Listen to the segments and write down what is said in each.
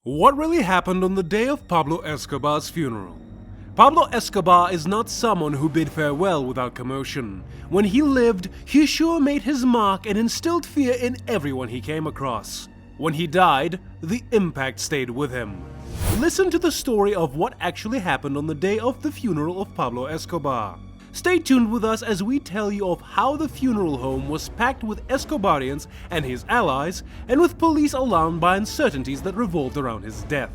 What really happened on the day of Pablo Escobar's funeral? Pablo Escobar is not someone who bid farewell without commotion. When he lived, he sure made his mark and instilled fear in everyone he came across. When he died, the impact stayed with him. Listen to the story of what actually happened on the day of the funeral of Pablo Escobar. Stay tuned with us as we tell you of how the funeral home was packed with Escobarians and his allies, and with police alarmed by uncertainties that revolved around his death.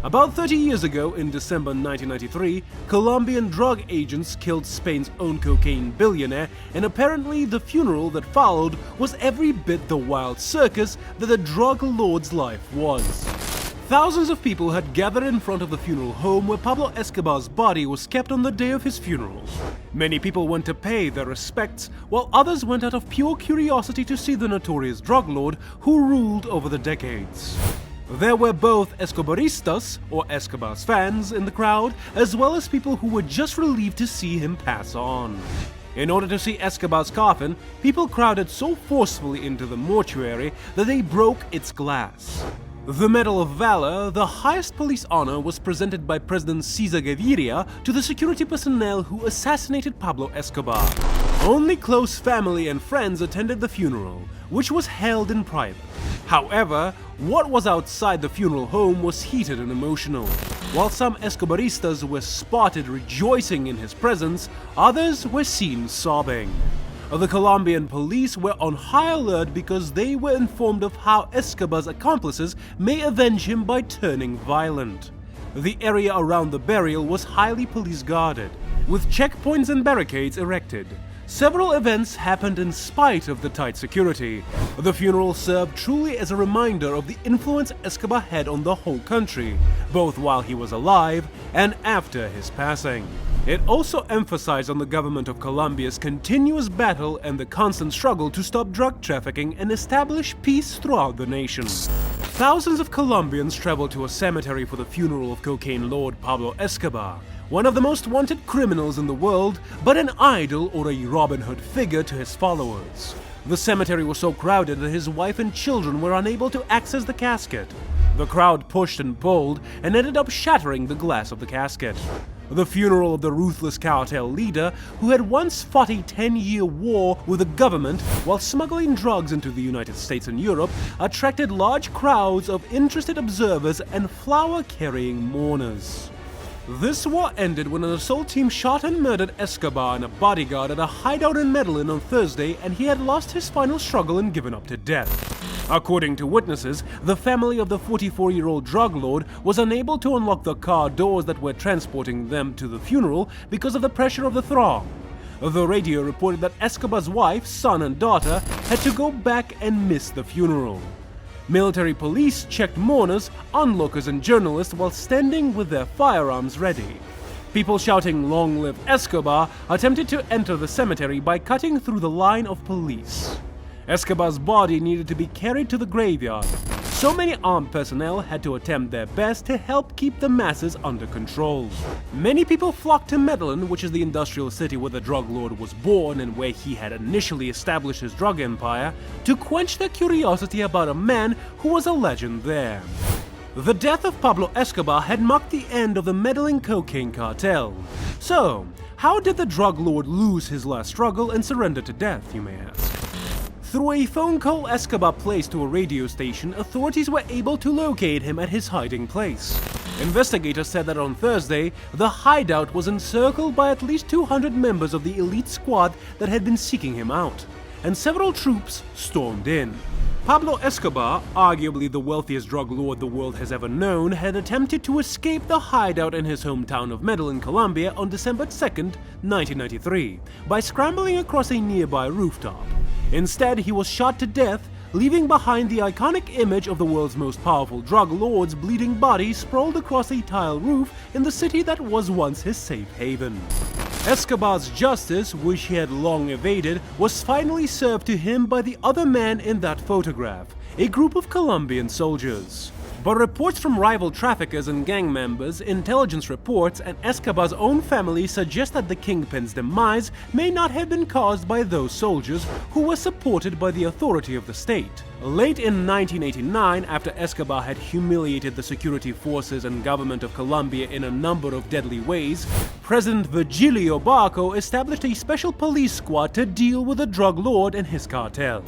About 30 years ago, in December 1993, Colombian drug agents killed Spain's own cocaine billionaire, and apparently the funeral that followed was every bit the wild circus that the drug lord's life was. Thousands of people had gathered in front of the funeral home where Pablo Escobar's body was kept on the day of his funeral. Many people went to pay their respects, while others went out of pure curiosity to see the notorious drug lord who ruled over the decades. There were both Escobaristas, or Escobar's fans, in the crowd, as well as people who were just relieved to see him pass on. In order to see Escobar's coffin, people crowded so forcefully into the mortuary that they broke its glass. The Medal of Valor, the highest police honor, was presented by President Cesar Gaviria to the security personnel who assassinated Pablo Escobar. Only close family and friends attended the funeral, which was held in private. However, what was outside the funeral home was heated and emotional. While some Escobaristas were spotted rejoicing in his presence, others were seen sobbing. The Colombian police were on high alert because they were informed of how Escobar's accomplices may avenge him by turning violent. The area around the burial was highly police guarded, with checkpoints and barricades erected. Several events happened in spite of the tight security. The funeral served truly as a reminder of the influence Escobar had on the whole country, both while he was alive and after his passing. It also emphasized on the government of Colombia's continuous battle and the constant struggle to stop drug trafficking and establish peace throughout the nation. Thousands of Colombians traveled to a cemetery for the funeral of cocaine lord Pablo Escobar, one of the most wanted criminals in the world, but an idol or a Robin Hood figure to his followers. The cemetery was so crowded that his wife and children were unable to access the casket. The crowd pushed and pulled and ended up shattering the glass of the casket. The funeral of the ruthless cartel leader, who had once fought a 10-year war with the government while smuggling drugs into the United States and Europe, attracted large crowds of interested observers and flower-carrying mourners. This war ended when an assault team shot and murdered Escobar and a bodyguard at a hideout in Medellín on Thursday, and he had lost his final struggle and given up to death. According to witnesses, the family of the 44-year-old drug lord was unable to unlock the car doors that were transporting them to the funeral because of the pressure of the throng. The radio reported that Escobar's wife, son, and daughter had to go back and miss the funeral. Military police checked mourners, onlookers, and journalists while standing with their firearms ready. People shouting "Long live Escobar" attempted to enter the cemetery by cutting through the line of police. Escobar's body needed to be carried to the graveyard. So many armed personnel had to attempt their best to help keep the masses under control. Many people flocked to Medellín, which is the industrial city where the drug lord was born and where he had initially established his drug empire, to quench their curiosity about a man who was a legend there. The death of Pablo Escobar had marked the end of the Medellín cocaine cartel. So, how did the drug lord lose his last struggle and surrender to death, you may ask? Through a phone call Escobar placed to a radio station, authorities were able to locate him at his hiding place. Investigators said that on Thursday, the hideout was encircled by at least 200 members of the elite squad that had been seeking him out, and several troops stormed in. Pablo Escobar, arguably the wealthiest drug lord the world has ever known, had attempted to escape the hideout in his hometown of Medellín, Colombia on December 2, 1993, by scrambling across a nearby rooftop. Instead, he was shot to death, leaving behind the iconic image of the world's most powerful drug lord's bleeding body sprawled across a tile roof in the city that was once his safe haven. Escobar's justice, which he had long evaded, was finally served to him by the other man in that photograph, a group of Colombian soldiers. But reports from rival traffickers and gang members, intelligence reports, and Escobar's own family suggest that the kingpin's demise may not have been caused by those soldiers who were supported by the authority of the state. Late in 1989, after Escobar had humiliated the security forces and government of Colombia in a number of deadly ways, President Virgilio Barco established a special police squad to deal with the drug lord and his cartel.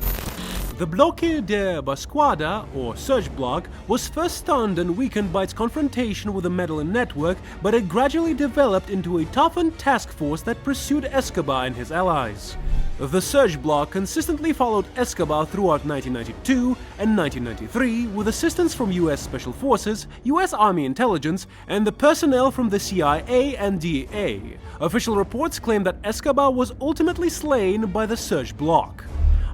The Bloque de Basquada, or Search Block, was first stunned and weakened by its confrontation with the Medellín network, but it gradually developed into a toughened task force that pursued Escobar and his allies. The Search Block consistently followed Escobar throughout 1992 and 1993 with assistance from U.S. Special Forces, U.S. Army Intelligence, and the personnel from the CIA and DEA. Official reports claim that Escobar was ultimately slain by the Search Block.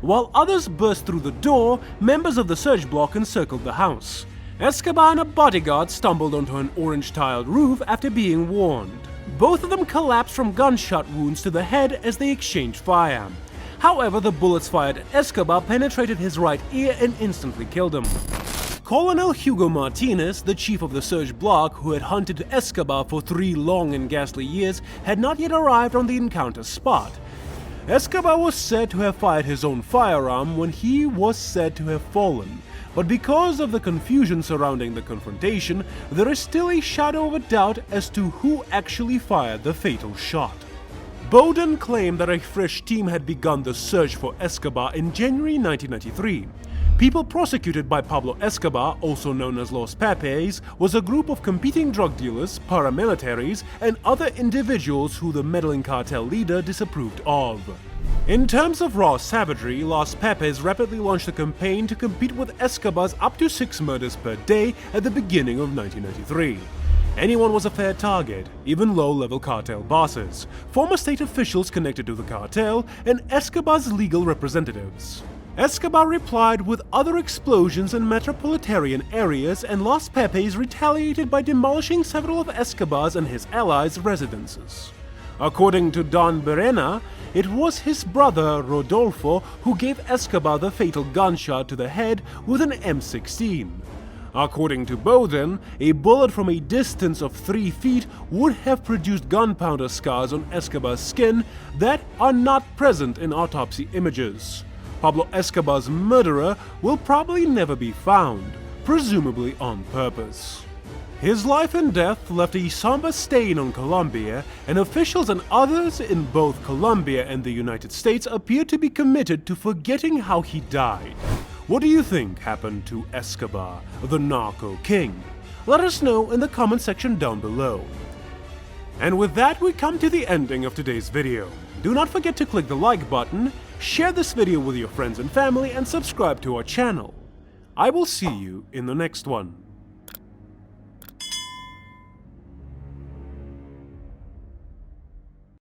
While others burst through the door, members of the Search Block encircled the house. Escobar and a bodyguard stumbled onto an orange-tiled roof after being warned. Both of them collapsed from gunshot wounds to the head as they exchanged fire. However, the bullets fired at Escobar penetrated his right ear and instantly killed him. Colonel Hugo Martinez, the chief of the Search Block, who had hunted Escobar for 3 long and ghastly years, had not yet arrived on the encounter spot. Escobar was said to have fired his own firearm when he was said to have fallen, but because of the confusion surrounding the confrontation, there is still a shadow of a doubt as to who actually fired the fatal shot. Bowden claimed that a fresh team had begun the search for Escobar in January 1993. People prosecuted by Pablo Escobar, also known as Los Pepes, was a group of competing drug dealers, paramilitaries, and other individuals who the Medellín cartel leader disapproved of. In terms of raw savagery, Los Pepes rapidly launched a campaign to compete with Escobar's up to 6 murders per day at the beginning of 1993. Anyone was a fair target, even low-level cartel bosses, former state officials connected to the cartel, and Escobar's legal representatives. Escobar replied with other explosions in metropolitan areas, and Los Pepes retaliated by demolishing several of Escobar's and his allies' residences. According to Don Berena, it was his brother Rodolfo who gave Escobar the fatal gunshot to the head with an M16. According to Bowden, a bullet from a distance of 3 feet would have produced gunpowder scars on Escobar's skin that are not present in autopsy images. Pablo Escobar's murderer will probably never be found, presumably on purpose. His life and death left a somber stain on Colombia, and officials and others in both Colombia and the United States appear to be committed to forgetting how he died. What do you think happened to Escobar, the narco king? Let us know in the comment section down below. And with that, we come to the ending of today's video. Do not forget to click the like button, share this video with your friends and family, and subscribe to our channel. I will see you in the next one.